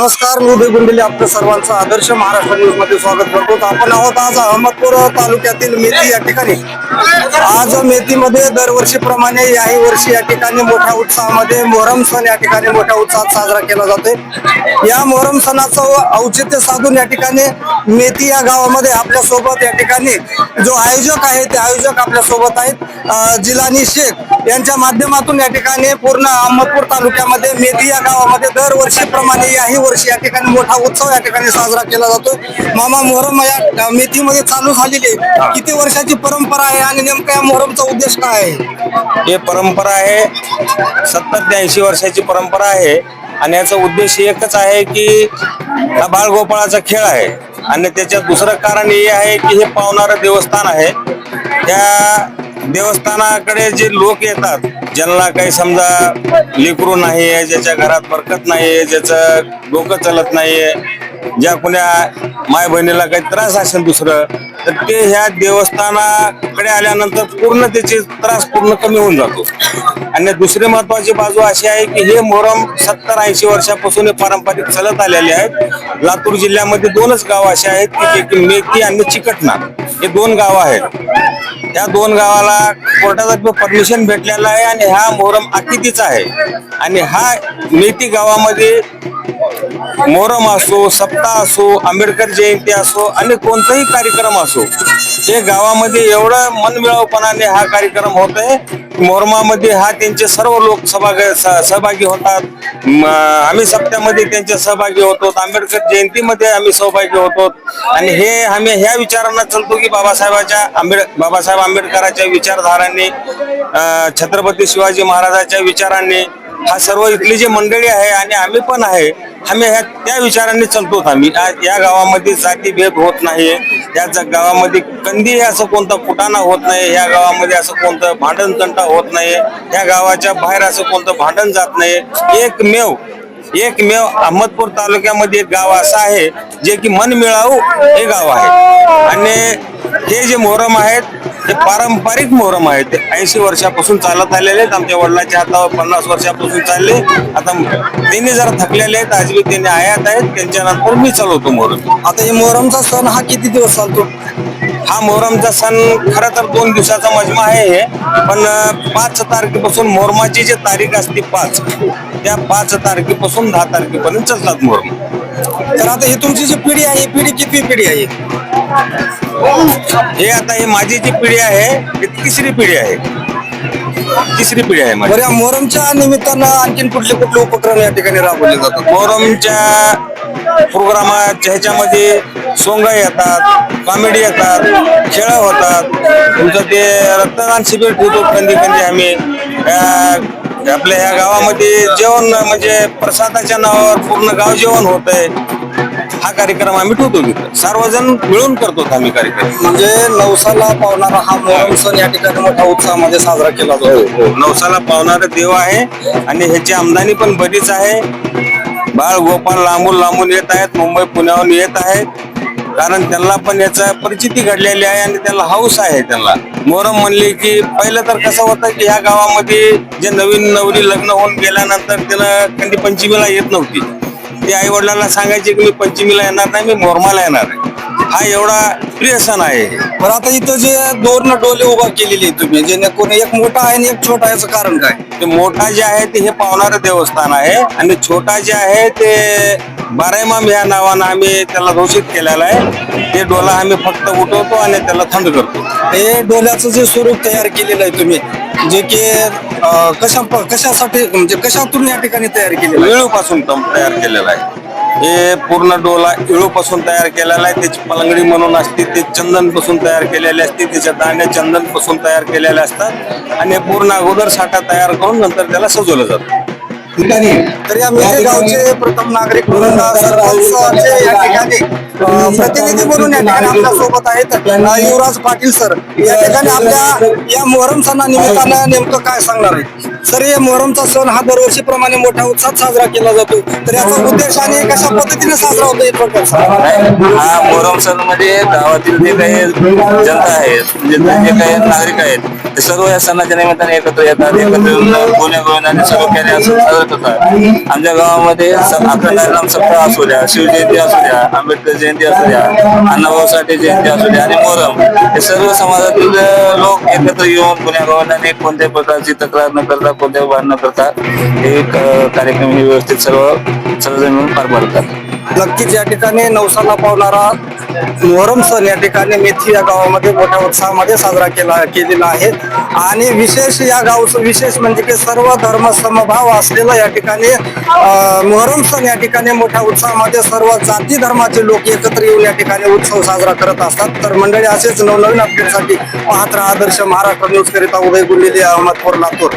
नमस्कार, मी उदय गुंडेले आपलं सर्वांचं आदर्श महाराष्ट्र न्यूज मध्ये स्वागत करतो. आपण आहोत आज अहमदपूर तालुक्यातील मेथी या ठिकाणी. आज मेथीमध्ये दरवर्षीप्रमाणे याही वर्षी या ठिकाणी मोठ्या उत्साहामध्ये मोहरम सण या ठिकाणी मोठ्या उत्साहात साजरा केला जातोय. या मोहरम सणाचं औचित्य साधून या ठिकाणी मेथी या गावामध्ये आपल्या सोबत या ठिकाणी जो आयोजक आहे ते आयोजक आपल्या सोबत आहेत. जिलानी शेख यांच्या माध्यमातून या ठिकाणी पूर्ण अहमदपूर तालुक्यामध्ये मेथी या गावामध्ये दरवर्षीप्रमाणे याही वर्षी या ठिकाणी मोठा उत्सव या ठिकाणी साजरा केला जातोय. मामा, मोहरम या मेथीमध्ये चालू झालेली किती वर्षाची परंपरा आहे आणि नेमका या मोहरमचा उद्देश काय आहे? हे परंपरा आहे 70 ते 80 वर्षाची परंपरा आहे आणि याचा उद्देश एकच आहे की हा बाळगोपाळाचा खेळ आहे. आणि त्याच्यात दुसरं कारण हे आहे की हे पावणारं देवस्थान आहे. त्या देवस्थानाकडे जे लोक येतात, ज्यांना काही समजा लेकरू नाहीये, ज्याच्या घरात बरकत नाहीये, ज्याचं डोकं चालत नाहीये, ज्या कुण्या माय बहिणीला काही त्रास असेल दुसरं, तर ते ह्या देवस्थानाकडे आल्यानंतर पूर्ण त्याचे त्रास पूर्ण कमी होऊन जातो. आणि दुसरी महत्वाची बाजू अशी आहे की हे मोहरम 70-80 वर्षापासून हे पारंपरिक चालत आलेले आहेत. लातूर जिल्ह्यामध्ये 2च गाव असे आहेत की मेथी आणि चिकटणा, हे 2 गावं आहेत. या 2 गावाला कोर्टाचा परमिशन भेटलेला आहे आणि हा मोहरम अतिथीचा आहे. आणि हा मेथी गावामध्ये मोहरम असो, सप्ताह असो, आंबेडकर जयंती असो आणि कोणताही कार्यक्रम असो, हे गावामध्ये एवढं मनमिळावपणाने हा कार्यक्रम होत आहे. मोहरमामध्ये हा त्यांचे सर्व लोक सहभागी होतात. आम्ही सप्त्यामध्ये त्यांचे सहभागी होतो, आंबेडकर जयंतीमध्ये आम्ही सहभागी होतो. आणि हे आम्ही ह्या विचारांना चालतो की बाबासाहेब आंबेडकरांच्या विचारधारांनी, छत्रपती शिवाजी महाराजांच्या विचारांनी हा सर्व इथली जी मंडळी आहे आणि आम्ही पण आहे, आम्ही त्या विचारांनी चालतो. आम्ही या गावामध्ये जातीभेद होत नाही, या गावामध्ये कंदी असं कोणता कुटाणा होत नाही, या गावामध्ये असं कोणतं भांडण तंटा होत नाही, या गावाच्या बाहेर असं कोणतं भांडण जात नाही. एकमेव अहमदपूर तालुक्यामध्ये एक गाव असं आहे जे की मनमिळावू हे गाव आहे. आणि हे जे मोहरम आहेत ते पारंपरिक मोहरम आहेत. ते 80 वर्षापासून चालत आलेले आहेत. आमच्या वडिलांच्या हातावर 50 वर्षापासून चालले. आता त्यांनी जरा थकलेले आहेत, आजवी त्यांनी आयात आहेत, त्यांच्यानंतर मी चालवतो मोहरम. आता हे मोहरमचा सण हा किती दिवस चालतो? हा मोहरमचा सण खरं तर 2 दिवसाचा मजमा आहे हे. पण 5 तारखेपासून मोहरमाची जी तारीख असते 5, त्या 5 तारखेपासून 10 तारखेपर्यंत चालतात मोहरम. तर आता ही तुमची जी पिढी आहे, पिढी किती पिढी आहे? हे आता ही माझी जी पिढी आहे ही 3री पिढी आहे. 3री पिढी आहे माझी. बरं, मोहरमच्या निमित्तानं आणखीन कुठले उपक्रम या ठिकाणी राबवले जातात? मोहरमच्या प्रोग्रामाच्या ह्याच्यामध्ये सोंग येतात, कॉमेडी येतात, खेळ होतात. तुमचं ते रक्तदान शिबिर ठेवतो कधी आम्ही. आपल्या ह्या गावामध्ये जेवण म्हणजे प्रसादाच्या नावावर पूर्ण गाव जेवण होतंय. हा कार्यक्रम आम्ही ठेवतो तिथं, सर्वजण मिळून करतो आम्ही कार्यक्रम. म्हणजे नवसाला पावणारा हा मोहरम सण या ठिकाणी मोठ्या उत्साहामध्ये साजरा केला जातो. नवसाला पावणारा देव आहे आणि ह्याची आमदानी पण बरीच आहे. बाळ गोपाळ लांबून येत आहेत, मुंबई पुण्याहून येत आहेत, कारण त्यांना पण याचा परिचिती घडलेली आहे आणि त्यांना हौस आहे. त्यांना मोहरम म्हणले की पहिलं तर कसं होतं की ह्या गावामध्ये जे नवीन नवरी लग्न होऊन गेल्यानंतर त्याला कधी पंचमीला येत नव्हती. ते आई वडिलांना सांगायचे की मी पंचमीला येणार नाही, मी मोहरमाला येणार आहे. हा एवढा प्रिय सण आहे. पण आता इथं जे 2 डोले उभा केलेले तुम्ही, जे कोणी एक मोठा आहे आणि एक छोटा, याचं कारण काय? ते मोठा जे आहे ते हे पावणारं देवस्थान आहे आणि छोटा जे आहे ते बाराईमाम या नावानं आम्ही त्याला घोषित केलेला आहे. ते डोला आम्ही फक्त उठवतो आणि त्याला थंड करतो. हे डोल्याचं जे स्वरूप तयार केलेलं आहे तुम्ही, जे की कशासाठी म्हणजे कशातून या ठिकाणी तयार केलेलं आहे? इळूपासून तयार केलेला आहे. हे पूर्ण डोला इळूपासून तयार केलेला आहे. त्याची पलंगडी म्हणून असते, ते चंदन पासून तयार केलेले असते, त्याच्या दांड्या चंदन पासून तयार केलेल्या असतात आणि पूर्ण अगोदर साठा तयार करून नंतर त्याला सजवलं जातं. तर या मेथी गावचे प्रथम नागरिक म्हणून सरपंच या ठिकाणी प्रतिनिधी म्हणून या ठिकाणी आपल्या सोबत आहेत युवराज पाटील सर. या ठिकाणी आपल्या या मोहरम सणानिमित्तानं नेमकं काय सांगणार आहे? सर हे मोहरमचा सण हा दरवर्षीप्रमाणे मोठ्या उत्साहात साजरा केला जातो, तर याचा उद्देश आणि कशा पद्धतीने साजरा होतो हे थोडक्यात सांगा. हा मोहरम सण मध्ये गावातील जे काही जनता आहेत म्हणजे जे काही नागरिक आहेत ते सर्व या सणाच्या निमित्ताने एकत्र येतात, एकत्र येऊन गुण्या गोविंदाने सर्व कार्य असं साजरा करतात. आमच्या गावामध्ये अखंड हरिनाम सप्ताह असू द्या, शिवजयंती असू द्या, आंबेडकर जयंती असू द्या, अण्णाभाऊ साठे जयंती असू द्या आणि मोहरम हे सर्व समाजातील लोक एकत्र येऊन गुण्या गोविंदाने कोणत्याही प्रकारची तक्रार न करता कोणत्याही वाद न करता हे कार्यक्रम हे व्यवस्थित सर्वजण मिळून पार पाडतात. नक्कीच या ठिकाणी नवसाला पावणारा मोहरम सण या ठिकाणी मेथी या गावामध्ये मोठ्या उत्साहामध्ये साजरा केलेला आहे. आणि विशेष या गावचं विशेष म्हणजे की सर्व धर्म समभाव असलेला या ठिकाणी मोहरम सण या ठिकाणी मोठ्या उत्साहामध्ये सर्व जाती धर्माचे लोक एकत्र येऊन या ठिकाणी उत्सव साजरा करत असतात. तर मंडळी असेच नवनवीन अपडेटसाठी पाहत राहा आदर्श महाराष्ट्र न्यूज करिता उदय गुल्लेली, अहमदपूर, लातूर.